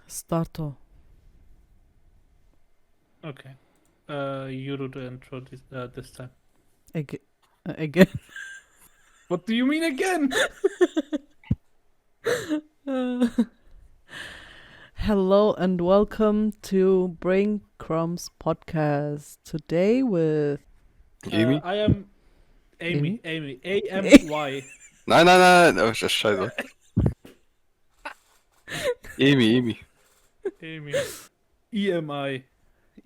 Starto. Okay. You do the intro this time. Again. What do you mean again? Hello and welcome to Bring Crumbs podcast. Today with Amy? I am Amy? Amy. A-M-Y. No, just shut up. Amy. Amy. E-M-I.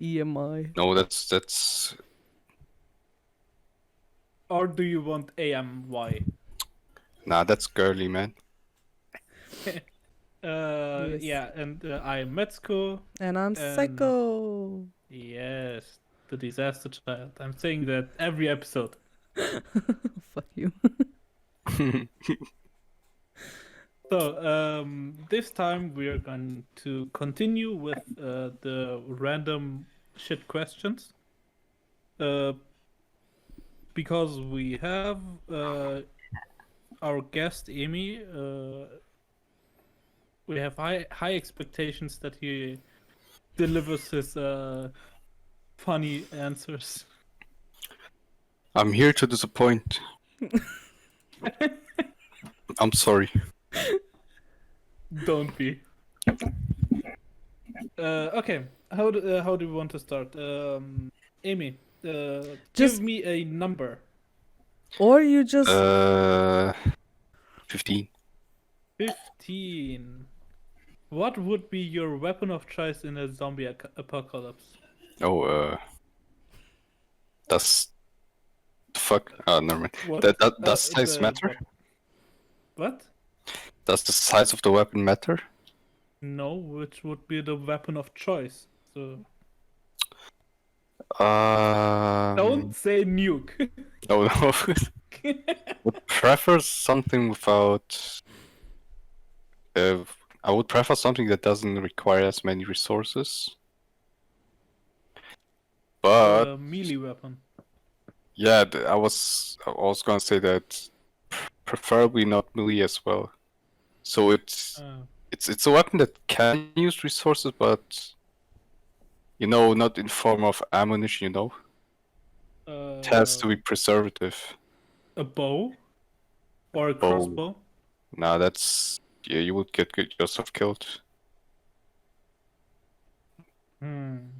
EMI. No, that's. Or do you want A-M-Y? Nah, that's girly, man. Yes. Yeah, and I'm Metsuko. And I'm SAIKO. Yes, the disaster child. I'm saying that every episode. Fuck you. So, this time we are going to continue with the random shit questions. Because we have our guest Amy. We have high expectations that he delivers his funny answers. I'm here to disappoint. I'm sorry. Don't be. Okay. How do we want to start? Amy, Just- give me a number. Or you just 15. 15. What would be your weapon of choice in a zombie apocalypse? Oh, that's. Fuck. Oh, never mind. What? Does size matter? What? Does the size of the weapon matter? No, which would be the weapon of choice. So Um. don't say nuke. No. Would prefer something without. I would prefer something that doesn't require as many resources. But Melee weapon. yeah, I was gonna say that preferably not melee as well. So it's a weapon that can use resources, but not in form of ammunition. It has to be preservative. A bow or a Bow. crossbow. Nah, that's you would get yourself killed.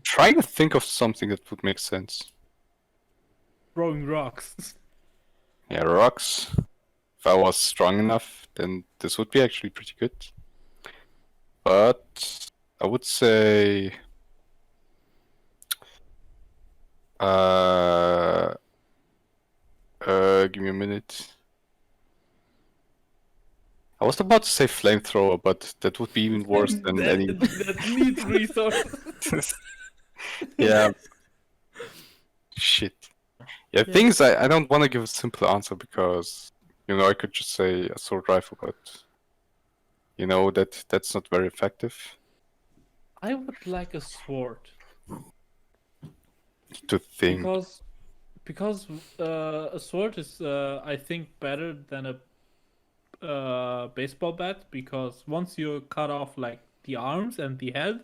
Trying to think of something that would make sense. Throwing rocks. Yeah, rocks. If I was strong enough, then this would be actually pretty good. But I would say give me a minute. I was about to say flamethrower, but that would be even worse than any. That needs resources. Yeah. Shit. Yeah, thing is, I don't want to give a simple answer because, I could just say assault rifle, but, that's not very effective. I would like a sword. To think. Because a sword is, I think, better than a baseball bat, because once you cut off like the arms and the head,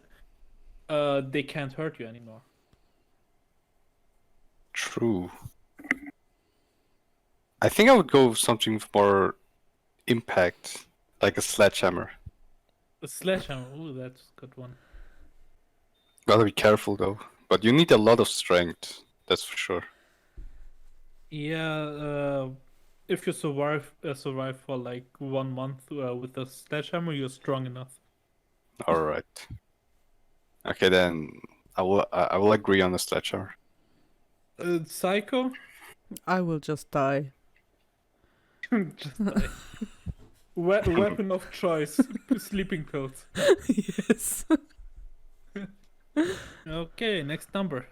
they can't hurt you anymore. True. I think I would go with something with more impact, like a sledgehammer. A sledgehammer, ooh, that's a good one. Gotta be careful though. But you need a lot of strength, that's for sure. Yeah, if you survive for like 1 month with a sledgehammer, you're strong enough. Alright. Okay, then I will agree on the sledgehammer. SAIKO? I will just die. Just die. Weapon of choice, sleeping pills. Yes. Okay, next number.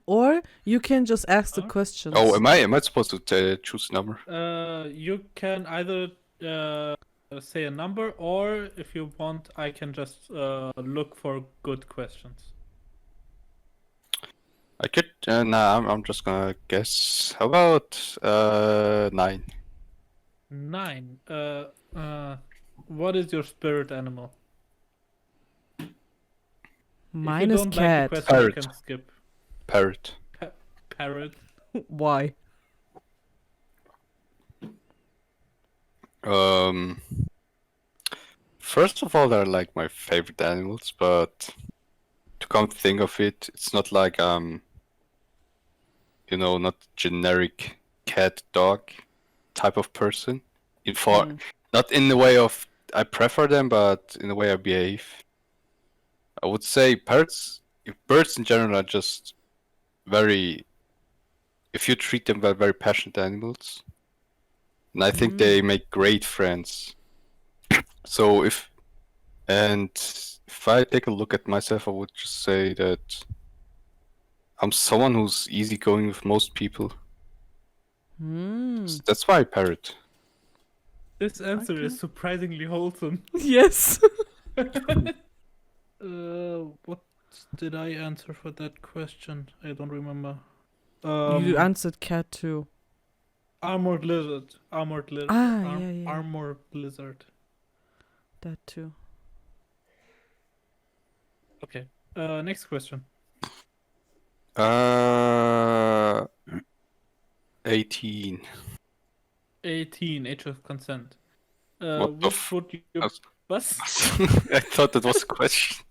Or you can just ask the questions. Oh, am I supposed to choose a number? You can either say a number, or if you want, I can just look for good questions. I could. Nah, I'm just gonna guess. How about 9? 9. What is your spirit animal? If you Mine is don't like the cat. question, Parrot. you can skip. Parrot. Parrot. Why? First of all, they're like my favorite animals, but to come to think of it, it's not like not generic cat dog type of person. Not in the way of I prefer them, but in the way I behave. I would say birds in general are just very, if you treat them well, very passionate animals. And I think they make great friends. So if I take a look at myself, I would just say that I'm someone who's easygoing with most people. So that's why I parrot. This answer Okay. is surprisingly wholesome. Yes. What did I answer for that question? I don't remember. You answered cat too. Armored lizard. Yeah. Armored lizard. That too. Okay. Next question. 18. 18. Age of consent. What the Which would you? What? I thought that was a question.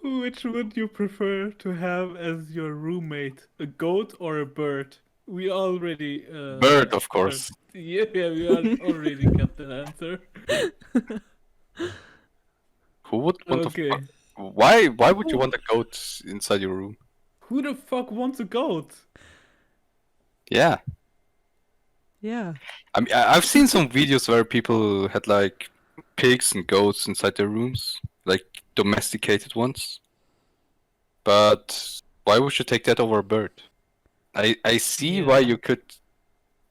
Which would you prefer to have as your roommate? A goat or a bird? We already. Bird, of course. Yeah, we already got the answer. Who would want Okay. to? Why would you want a goat inside your room? Who the fuck wants a goat? Yeah. Yeah. I mean, I've seen some videos where people had like pigs and goats inside their rooms, like domesticated ones. But why would you take that over a bird? I see why you could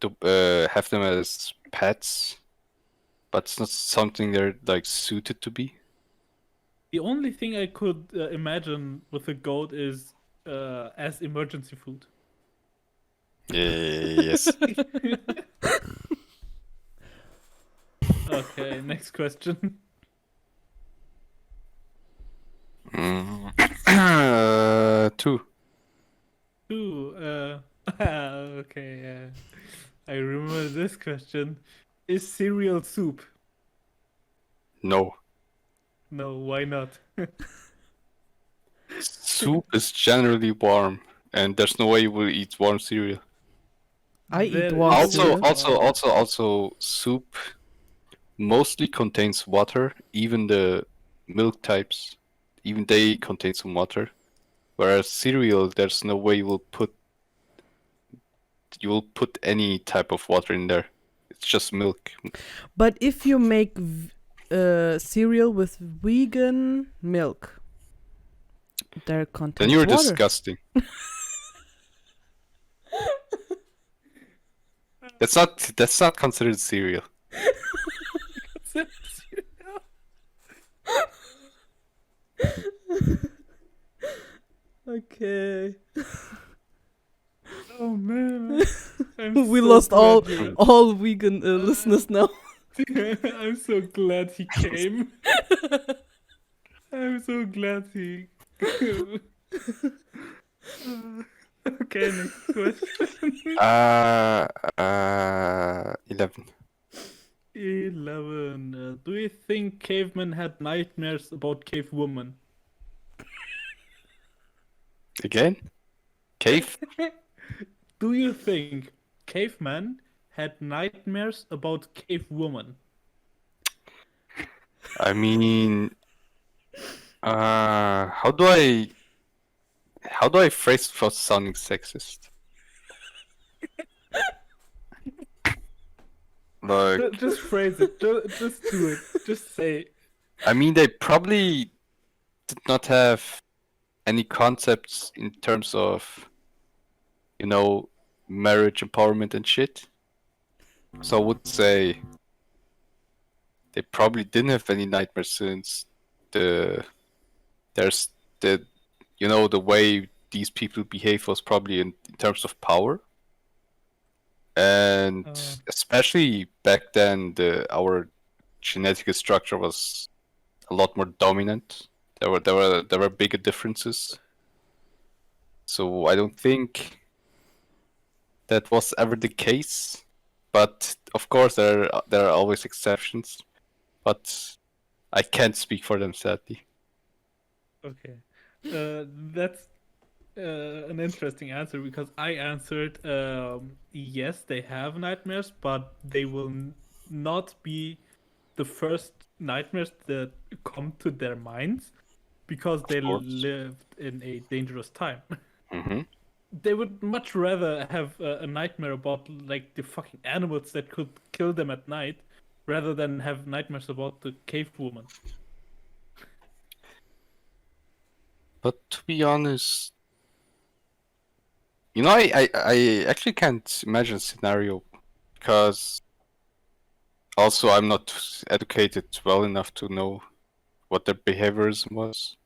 have them as pets, but it's not something they're like suited to be. The only thing I could imagine with a goat is as emergency food. Yes. Okay, next question. Two. Ooh, okay. I remember this question. Is cereal soup? No. No, why not? Soup is generally warm, and there's no way you will eat warm cereal. I eat There warm is cereal. Also, soup mostly contains water. Even the milk types, even they contain some water. Whereas cereal, there's no way you will put any type of water in there. It's just milk. But if you make cereal with vegan milk, there contains Then you're water. disgusting. That's not considered cereal. Okay. Oh man. We lost all vegan listeners now. I'm so glad he came. I'm so glad he. Okay, next question. 11. 11. Do you think cavemen had nightmares about cave women? Again? Cave? Do you think cavemen had nightmares about cave women? I mean, how do I phrase it without sounding sexist? Like, Just phrase it. Just do it. Just say. I mean, they probably did not have any concepts in terms of, marriage empowerment and shit. So I would say they probably didn't have any nightmares since the way these people behave was probably in terms of power. And Uh, especially back then, our genetic structure was a lot more dominant. There were bigger differences. So I don't think that was ever the case. But of course, there are always exceptions. But I can't speak for them, sadly. okay. That's an interesting answer because I answered yes, they have nightmares, but they will not be the first nightmares that come to their minds because they Of course. lived in a dangerous time. Hmm. They would much rather have a nightmare about like the fucking animals that could kill them at night rather than have nightmares about the cave woman. But to be honest, I actually can't imagine a scenario because also I'm not educated well enough to know what their behaviorism was.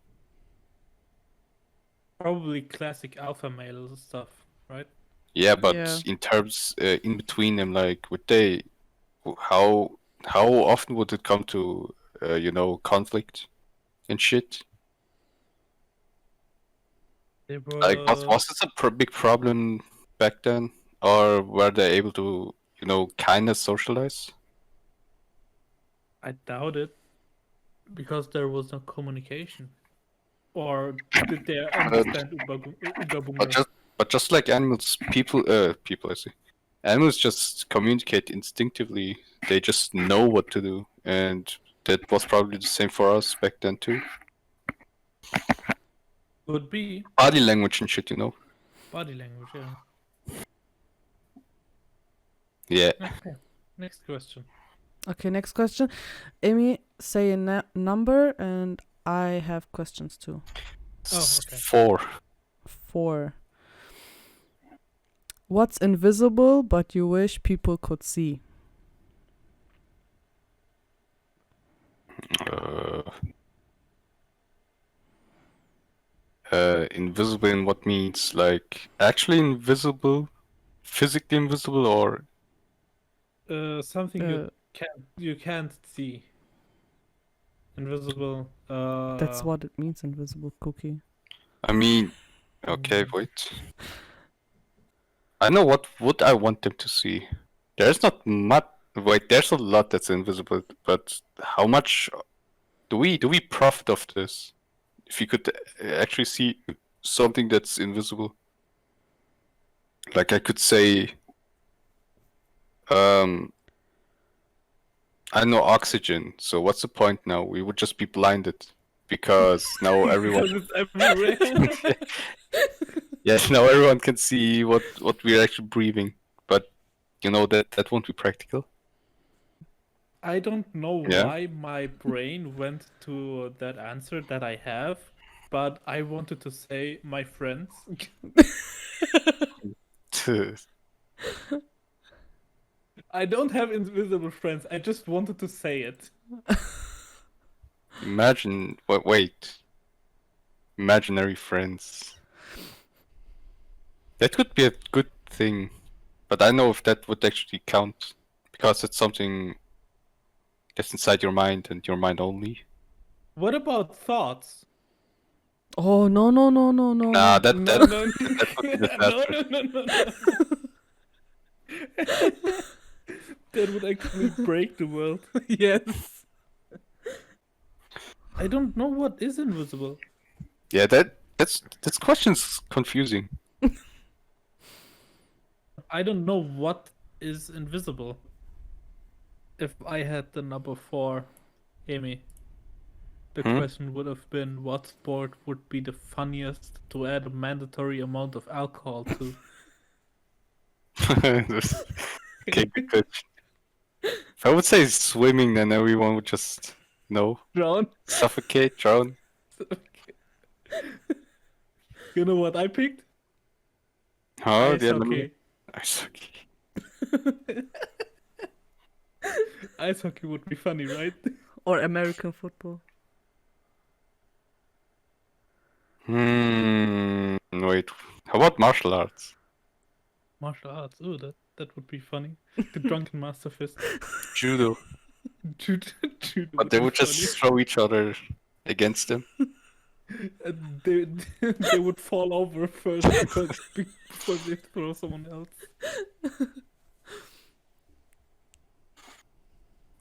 Probably classic alpha male stuff, right? Yeah, but Yeah. in terms in between them, like would they, how how often would it come to conflict and shit? They Like were. was this a big problem back then, or were they able to kind of socialize? I doubt it because there was no communication. Or did they Uh, understand but Ugabunga? just like animals, people I see. Animals just communicate instinctively. They just know what to do, and that was probably the same for us back then too. Could be Body language and shit. body language, yeah. Yeah. Okay. Next question. Okay, next question. Amy, say a number, and I have questions too. Oh, okay. 4. 4. What's invisible but you wish people could see? Uh, invisible in what means? Like actually invisible, physically invisible, or Something Uh, you can't see. Invisible. that's what it means, invisible cookie. I mean, okay, Mm. wait. I know what would I want them to see. There's not much. Wait, there's a lot that's invisible, but how much do we profit of this? If you could actually see something that's invisible, like I could say, um, I know oxygen. So what's the point now? We would just be blinded because now everyone. Because it's everywhere. Yes, now everyone can see what we're actually breathing, but that won't be practical. I don't know Yeah. why my brain went to that answer that I have, but I wanted to say my friends. I don't have invisible friends. I just wanted to say it. Imagine. Wait. Imaginary friends. That could be a good thing, but I don't know if that would actually count because it's something that's inside your mind and your mind only. What about thoughts? Oh, no, no, no, no, no. Nah, that No, that no, that would be no, disastrous. no, no, no. That would actually break the world. Yes. I don't know what is invisible. Yeah, that's question's confusing. I don't know what is invisible. If I had the number 4, Amy, the Hmm? question would have been what sport would be the funniest to add a mandatory amount of alcohol to? Okay, good question. If I would say swimming, then everyone would just Drown? suffocate, drown. You know what I picked? Oh, Ice yeah, let me. hockey. Ice hockey. Ice hockey would be funny, right? Or American football. Wait. How about martial arts? Martial arts. Ooh, that That would be funny. The drunken master fist. Judo. Judo But they be would just funny. throw each other against them. And they would fall over first before they throw someone else.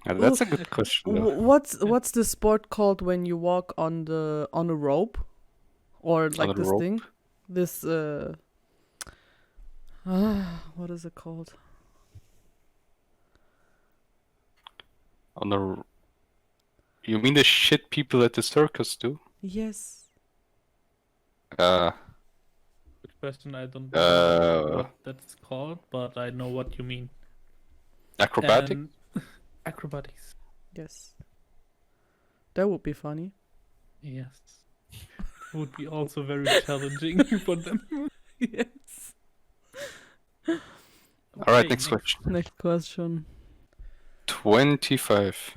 That's a good question, though. What's the sport called when you walk on a rope, or like a this rope? thing, this what is it called? You mean the shit people at the circus do? Yes. Good question. I don't know what that's called, but I know what you mean. Acrobatic? Acrobatics. Yes. That would be funny. Yes. It would be also very challenging for them. Yes. All right, next question. Next question. 25.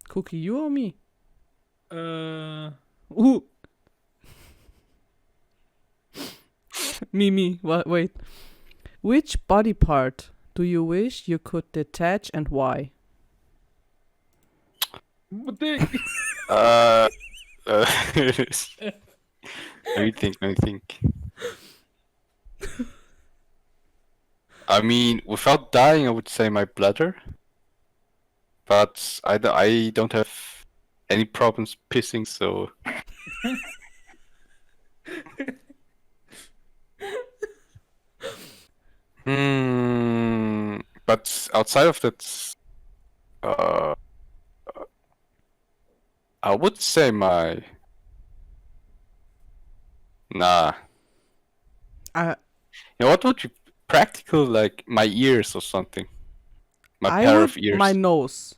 Cookie, you or me? Uh, Me. Wait. Which body part do you wish you could detach and why? But they... Let me think. I mean, without dying, I would say my bladder. But I don't have any problems pissing, so... But outside of that, I would say my... Nah. You know what would be practical? Like my ears or something. My pair of ears. My nose.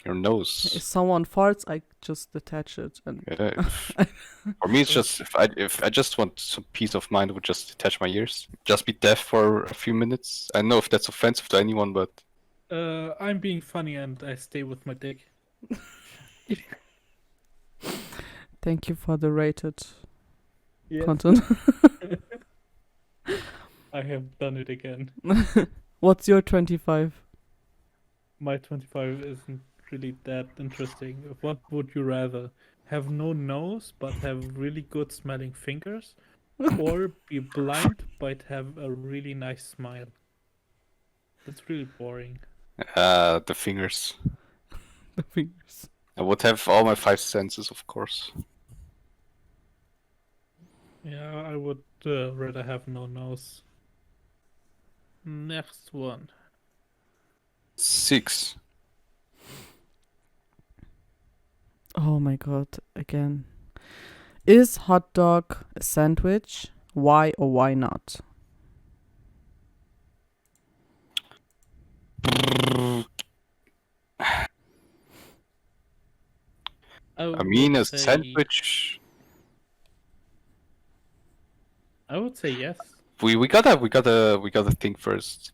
Your nose. If someone farts, I just detach it. And Yeah, for me, it's just if I just want some peace of mind, I would just detach my ears. Just be deaf for a few minutes. I don't know if that's offensive to anyone, but I'm being funny and I stay with my dick. Thank you for the rated Yes. content. I have done it again. What's your 25? My 25 isn't really that interesting. What would you rather? Have no nose but have really good smelling fingers? Or be blind but have a really nice smile? That's really boring. the fingers. The fingers. I would have all my 5 senses, of course. Yeah, I would rather have no nose. Next one. 6. Oh my god, again. Is hot dog a sandwich? Why or why not? I mean, a would say- sandwich. I would say yes. We gotta think first.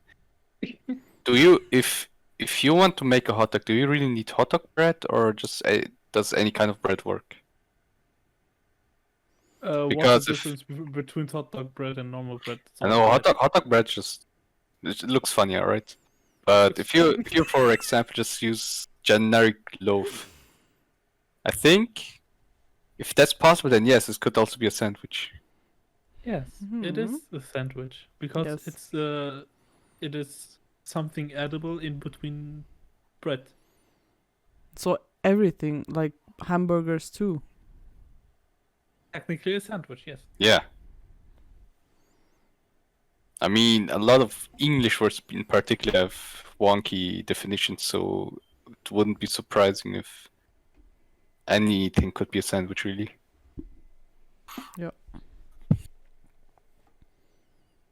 Do you if you want to make a hot dog, do you really need hot dog bread, or just does any kind of bread work? What's the difference between hot dog bread and normal bread? It's I all know bread. hot dog bread just it looks funnier, right? But if you for example just use generic loaf, I think if that's possible, then yes, this could also be a sandwich. Yes, it is a sandwich because Yes. it is something edible in between bread. So everything, like hamburgers too. Technically a sandwich, yes. Yeah. I mean, a lot of English words in particular have wonky definitions, so it wouldn't be surprising if anything could be a sandwich, really. Yeah.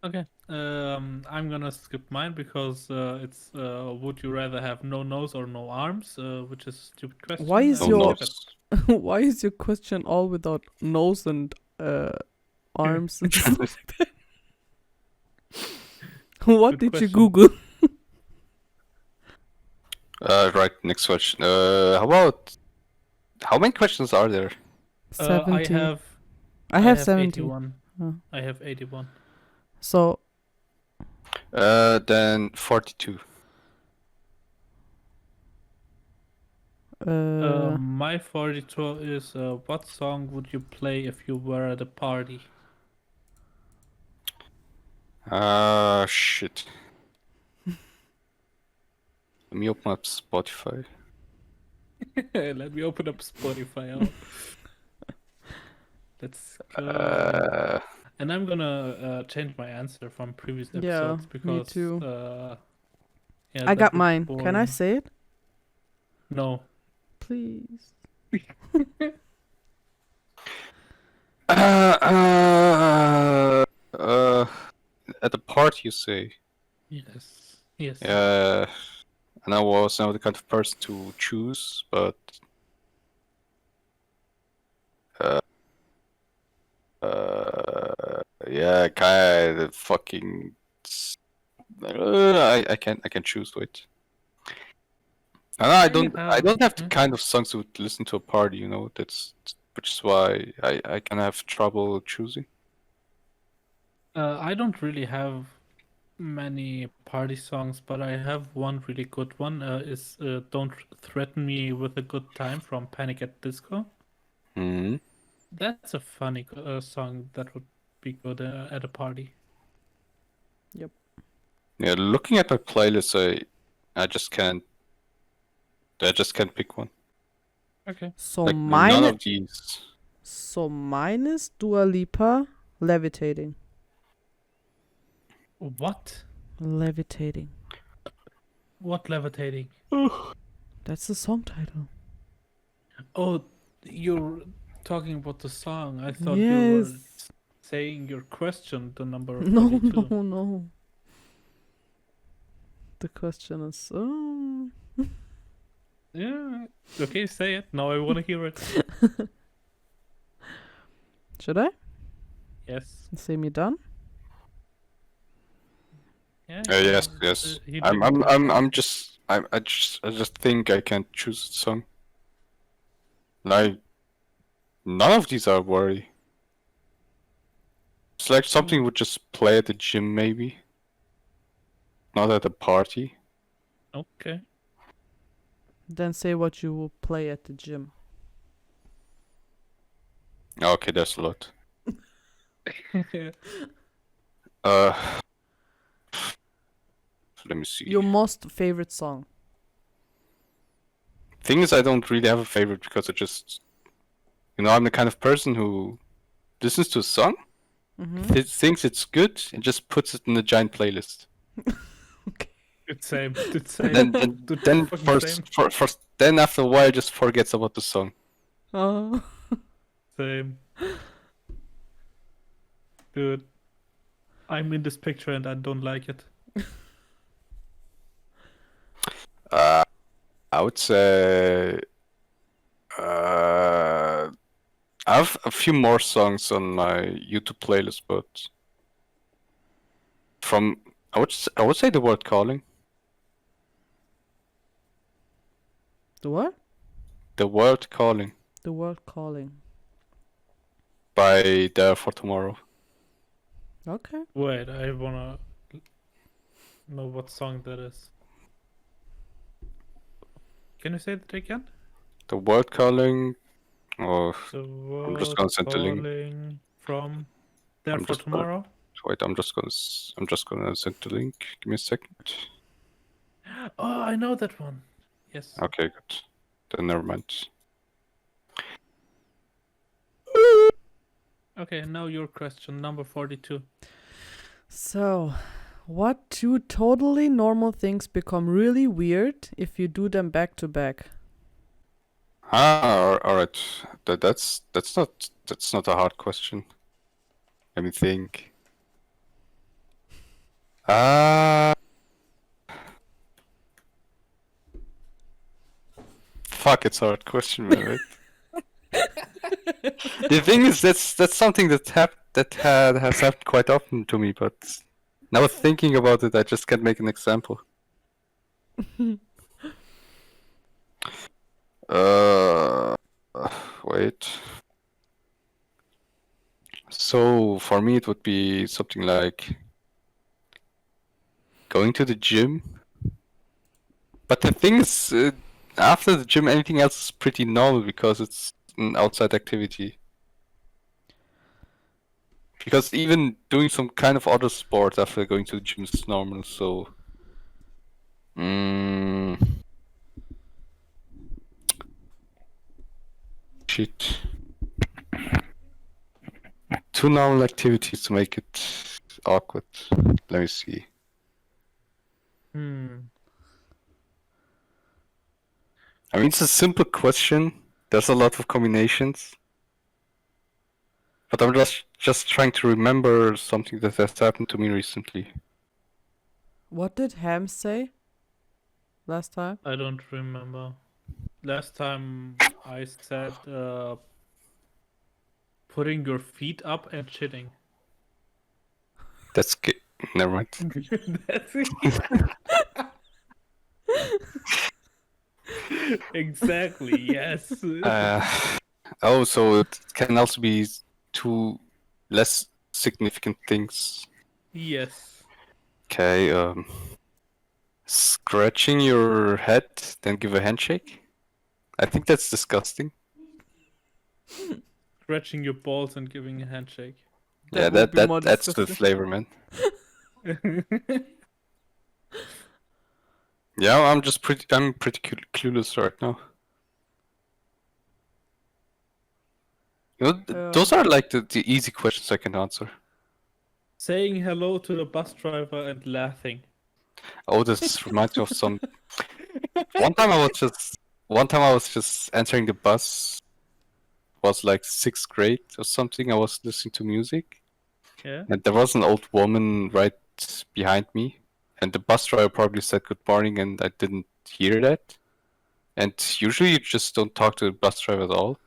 Okay. I'm gonna skip mine because it's would you rather have no nose or no arms, which is a stupid question. Why is No your nose. why is your question all without nose and arms and stuff like that? What Good did you question. Google? Right, next question. How many questions are there? 70. I have 70. 81. Oh. I have 81. So Then 42. My 42 is what song would you play if you were at a party? Shit. Let me open up Spotify. Let me open up Spotify out. Let's go. And I'm gonna change my answer from previous Yeah, episodes me because too. yeah, I that got would mine. be Can I boring. say it? No. Please. At the party, you say? Yes. Yes. Yeah. And I was not the kind of person to choose, but yeah, kind of fucking. I can choose. Wait. I don't have the kind of songs to listen to a party. You know, which is why I can have trouble choosing. I don't really have many party songs, but I have one really good one. Is "Don't Threaten Me with a Good Time" from Panic at Disco. Hmm. That's a funny song that would be good at a party. Yep. Yeah, looking at my playlist, I just can't pick one. Okay. So Like none mine. of these. So mine is Dua Lipa, Levitating. What? Levitating. What levitating? That's the song title. Oh, you're talking about the song. I thought you were Yes. saying your question, the number No, 42. no. The question is, Yeah. Okay, say it. Now I want to hear it. should I? Yes. Say me done? Yeah. Yes. You I'm do. I'm I'm I'm just I just think I can't choose a song. Like none of these are worry. It's like something would just play at the gym maybe. Not at a party. Okay. Then say what you will play at the gym. Okay, that's a lot. Uh let me see. Your most favorite song. Thing is I don't really have a favorite because I'm the kind of person who listens to a song, thinks it's good, and just puts it in a giant playlist. Okay. It's same. It's same. Then first then after a while just forgets about the song. Oh. Same. Dude, I'm in this picture and I don't like it. I would say I have a few more songs on my YouTube playlist, but I would say the word calling. The what? The word calling The World Calling. by There for Tomorrow. Okay. Wait, I wanna know what song that is. Can you say that again? The word calling. Oh, The I'm just word gonna send the link. calling from There I'm for just gonna- Tomorrow. Wait, I'm just gonna send the link. Give me a second. Oh, I know that one. Yes. Okay, good. Then never mind. Okay, now your question, number 42. So, what two totally normal things become really weird if you do them back to back? All right. That's not a hard question. Let me think. Fuck, it's a hard question, man. Right? The thing is, that's something that has happened quite often to me, but now thinking about it, I just can't make an example. Wait. So for me, it would be something like going to the gym. But the thing is, after the gym, anything else is pretty normal because it's an outside activity. Because even doing some kind of other sport after going to the gym is normal, so... Shit. Two normal activities to make it awkward. Let me see. I mean, it's a simple question. There's a lot of combinations. But I'm just trying to remember something that has happened to me recently. What did Ham say last time? I don't remember. Last time I said putting your feet up and shitting. That's never mind. That's exactly, yes. Oh, so it can also be two less significant things. Yes. Okay, scratching your head, then give a handshake? I think that's disgusting. Scratching your balls and giving a handshake. Yeah, would be more that adds to the disgusting. flavor, man. Yeah, I'm pretty clueless right now. You know, those are like the easy questions I can answer. Saying hello to the bus driver and laughing. Oh, this reminds me of some. One time I was just entering the bus. Was like 6th grade or something. I was listening to music. Yeah. And there was an old woman right behind me. And the bus driver probably said good morning, and I didn't hear that. And usually you just don't talk to the bus driver at all.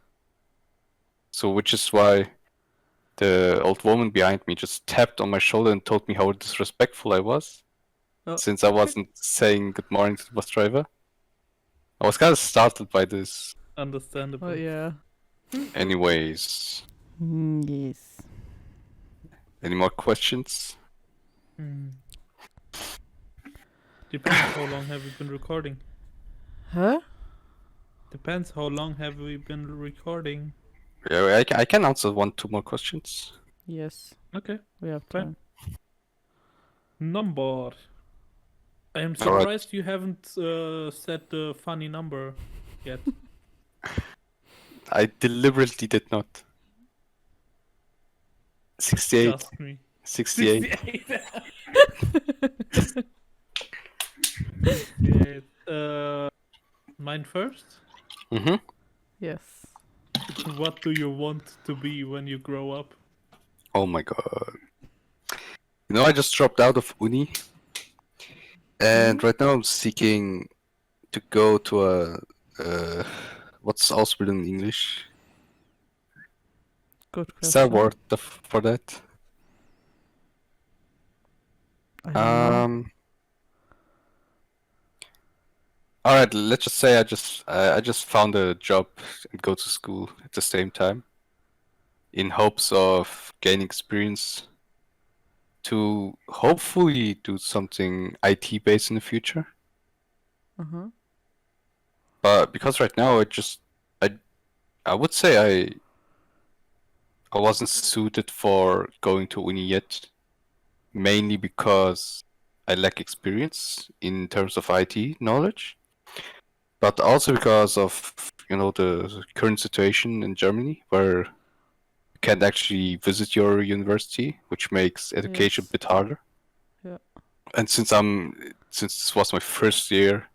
So, which is why the old woman behind me just tapped on my shoulder and told me how disrespectful I was. Oh. Since I wasn't saying good morning to the bus driver. I was kind of startled by this. Understandable. Oh, yeah. Anyways. Yes. Any more questions? Depends how long have we been recording. Huh? Depends how long have we been recording. Yeah, I can answer 2 more questions. Yes. Okay. We have Fine. time. Number. I am All right. surprised you haven't said the funny number yet. I deliberately did not. 68. Just me. 68. 68. Mine first? Mm-hmm. Yes. What do you want to be when you grow up? Oh my god. You know, I just dropped out of uni. And right now I'm seeking to go to a... what's Ausbildung in English? Good Is there a question. word for that? I don't know. Alright, let's just say I just found a job and go to school at the same time. In hopes of gaining experience to hopefully do something IT based in the future. But because right now I would say I wasn't suited for going to uni yet, mainly because I lack experience in terms of IT knowledge, but also because of, you know, the current situation in Germany where you can't actually visit your university, which makes education a bit harder. Yeah. And since this was my first year,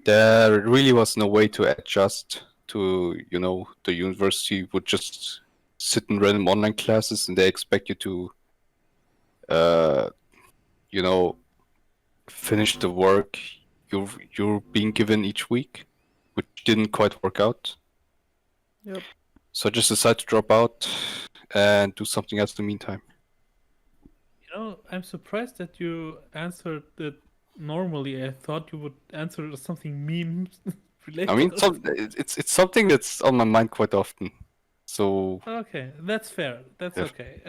there really was no way to adjust to, you know, the university would just sit in random online classes and they expect you to, you know, finish the work you're being given each week, which didn't quite work out. Yep. So I just decided to drop out and do something else in the meantime. You know, I'm surprised that you answered it normally. I thought you would answer something memes related. I mean, it's something that's on my mind quite often. So okay, that's fair. That's Yeah. okay.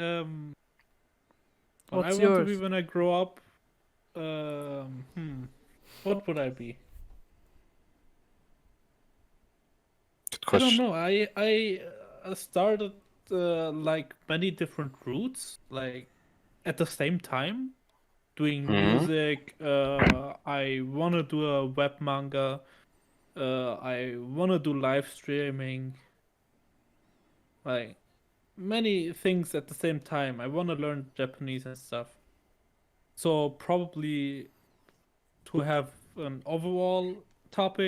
What What's I want to be yours? when I grow up, What would I be? Good I don't question. know. I started like many different routes, like at the same time, doing Hmm. music. I wanna do a web manga. I wanna do live streaming. Like many things at the same time. I wanna learn Japanese and stuff. So probably to have an overall title,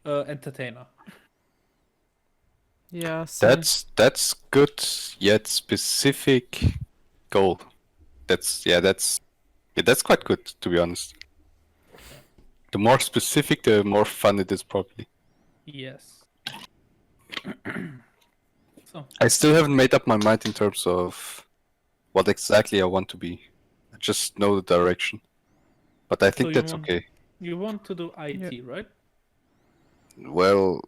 entertainer. Yeah, same. That's good yet specific goal. That's quite good, to be honest. Yeah. The more specific, the more fun it is, probably. Yes. So I still haven't made up my mind in terms of what exactly I want to be. I just know the direction. But I think you that's want okay. you want to do IT, Yeah. right? Well,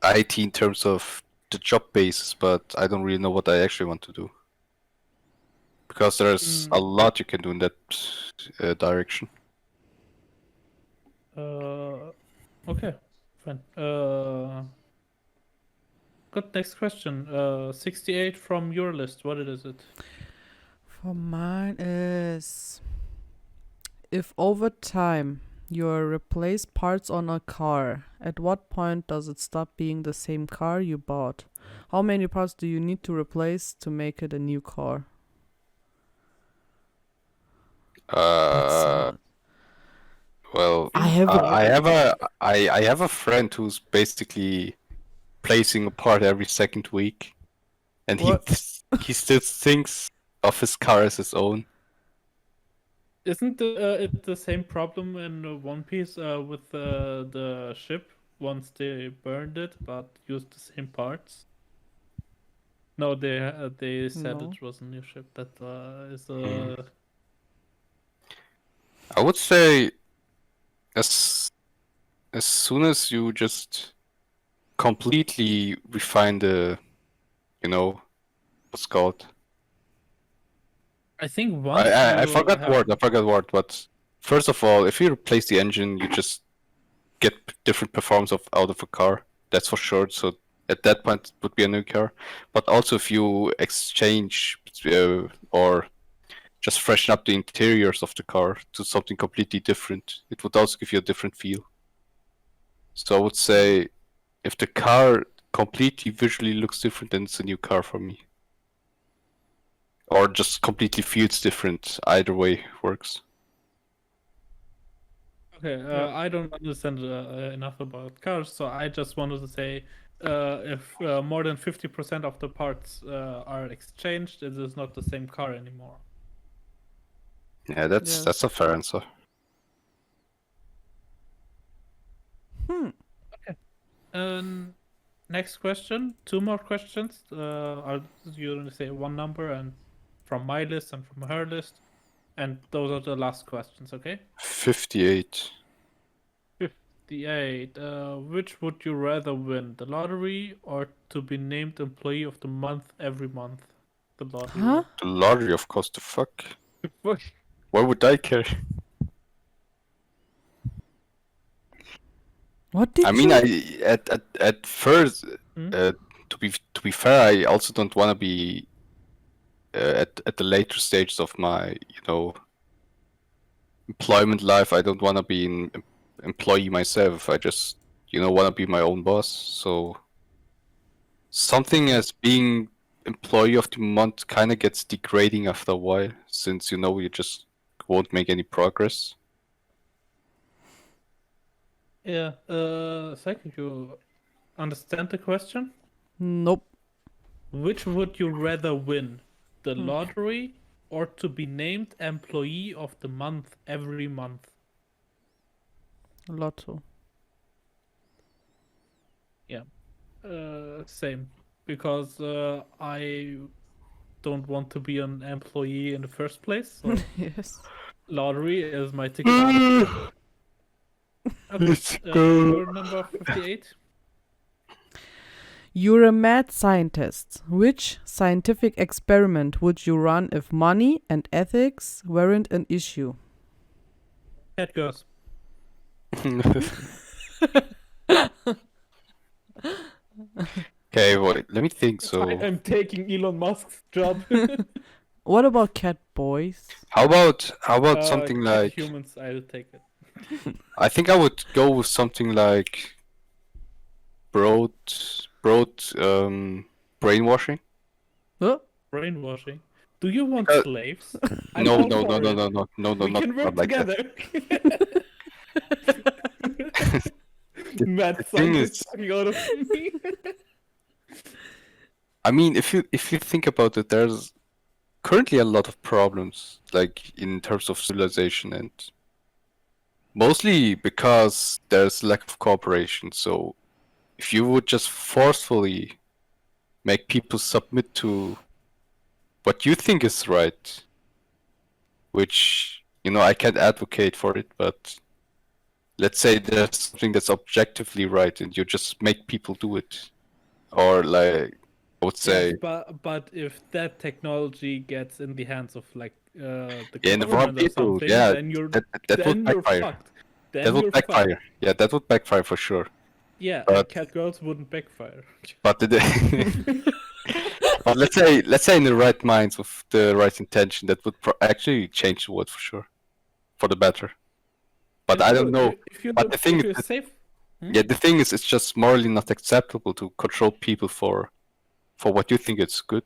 IT in terms of the job basis, but I don't really know what I actually want to do. Because there's a lot you can do in that direction. Okay, fine. Good. Next question. 68 from your list. What is it? For mine is if over time you replace parts on a car, at what point does it stop being the same car you bought? How many parts do you need to replace to make it a new car? That's hard. Well, I have a I have a friend who's basically placing a part every second week, and what? he still thinks of his car as his own. Isn't it the same problem in One Piece with the ship once they burned it, but used the same parts? No, they said No. it was a new ship. That is Hmm. I would say as as soon as you just completely refine the, you know, what's it called. I think once I you forgot the have word. I forgot the word. But first of all, if you replace the engine, you just get different performance out of a car. That's for sure. So at that point, it would be a new car. But also, if you exchange or just freshen up the interiors of the car to something completely different, it would also give you a different feel. So I would say if the car completely visually looks different, then it's a new car for me. Or just completely feels different. Either way works. Okay, Yeah. I don't understand enough about cars, so I just wanted to say if more than 50% of the parts are exchanged, it is not the same car anymore. Yeah, Yes. that's a fair answer. Hmm. Next question, two more questions. You're going to say one number and from my list and from her list, and those are the last questions, okay? 58. 58. Which would you rather win, the lottery or to be named Employee of the Month every month? The lottery Huh? one. The lottery, of course, the fuck? Fuck. Why would I care? What did I mean, you? at first, Hmm? to be fair, I also don't want to be at the later stages of my employment life. I don't want to be an employee myself. I just want to be my own boss. So something Okay. as being employee of the month kind of gets degrading after a while, since you just won't make any progress. Yeah. SAIKO, you understand the question? Nope. Which would you rather win, the Hmm. lottery or to be named Employee of the Month every month? Lotto. Yeah. Same. Because I don't want to be an employee in the first place, so Yes. lottery is my ticket out of there. Okay. Let's go. Your number 58? You're a mad scientist. Which scientific experiment would you run if money and ethics weren't an issue? Cat girls. Okay, well, let me think. So, I'm taking Elon Musk's job. What about cat boys? how about something cat like? humans, I'll take it. I think I would go with something like broad brainwashing. Huh? Brainwashing. Do you want Uh, slaves? No, I'm no, all no, for no, it. no, no, no, no, We not, can work not like that. together. Mad thing scientist is- talking out of me. I mean, if you think about it, there's currently a lot of problems, like in terms of civilization, and mostly because there's lack of cooperation. So, if you would just forcefully make people submit to what you think is right, which I can't advocate for it, but let's say there's something that's objectively right, and you just make people do it, or like I would say. Yes, but if that technology gets in the hands of the In the wrong government or people, something, yeah, then you're that would backfire. fucked. Then That would you're backfire. fucked. Yeah, that would backfire for sure. Yeah, and But cat girls wouldn't backfire. but but let's say in the right minds with the right intention, that would actually change the world for sure, for the better. But I don't know. But the thing if you're is, safe, yeah, the thing is, it's just morally not acceptable to control people for what you think is good.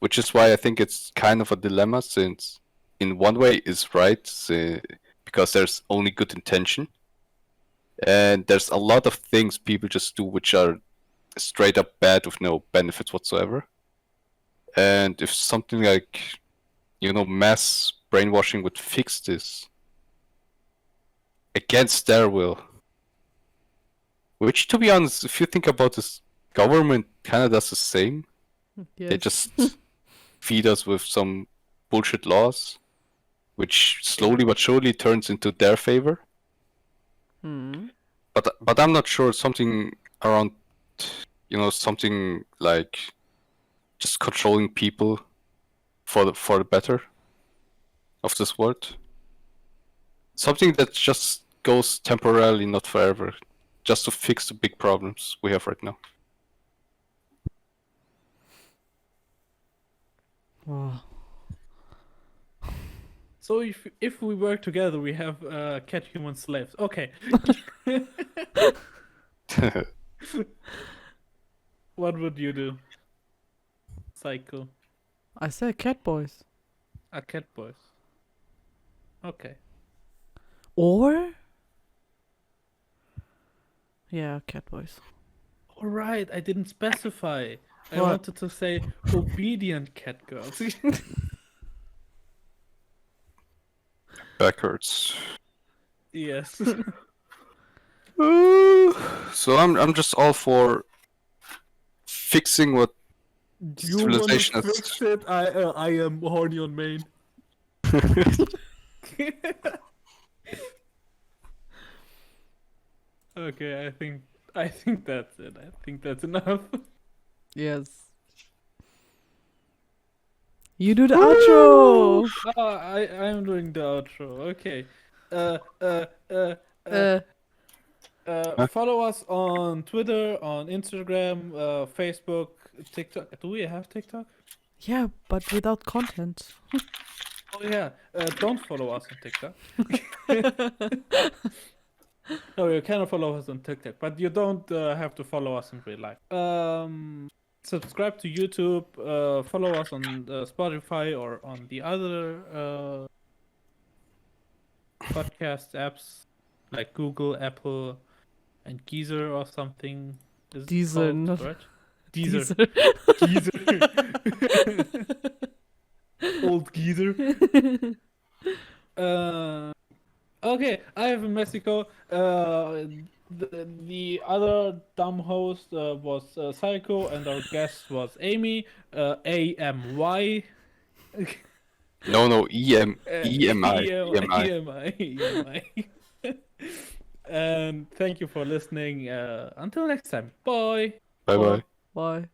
Which is why I think it's kind of a dilemma, since in one way it's right, because there's only good intention, and there's a lot of things people just do which are straight up bad with no benefits whatsoever. And if something like mass brainwashing would fix this against their will, which, to be honest, if you think about this, government kind of does the same. Yes. They just feed us with some bullshit laws, which slowly but surely turns into their favor. Hmm. But I'm not sure, something around something like just controlling people for the better of this world. Something that just goes temporarily, not forever, just to fix the big problems we have right now. Wow. so if we work together, we have cat human slaves. Okay. What would you do? SAIKO. I said cat boys. Cat boys. Okay. Or? Yeah, cat boys. All right, I didn't specify. I What? wanted to say obedient cat girls. Backwards. Yes. So I'm just all for fixing what You wanna civilization is. fix it? I am horny on main. Okay, I think that's it. I think that's enough. Yes. You do the outro. I'm doing the outro. Okay. Follow us on Twitter, on Instagram, Facebook, TikTok. Do we have TikTok? Yeah, but without content. Oh yeah. Don't follow us on TikTok. No, you can follow us on TikTok, but you don't have to follow us in real life. Subscribe to YouTube. Follow us on Spotify or on the other podcast apps like Google, Apple, and Geezer or something. Is it Deezer, called, not- right? Geezer. Old Geezer. Okay, I have in Mexico. The other dumb host was SAIKO, and our guest was Amy. AMY. No, EMI. EMI. And thank you for listening. Until next time. Bye. Bye bye. Bye.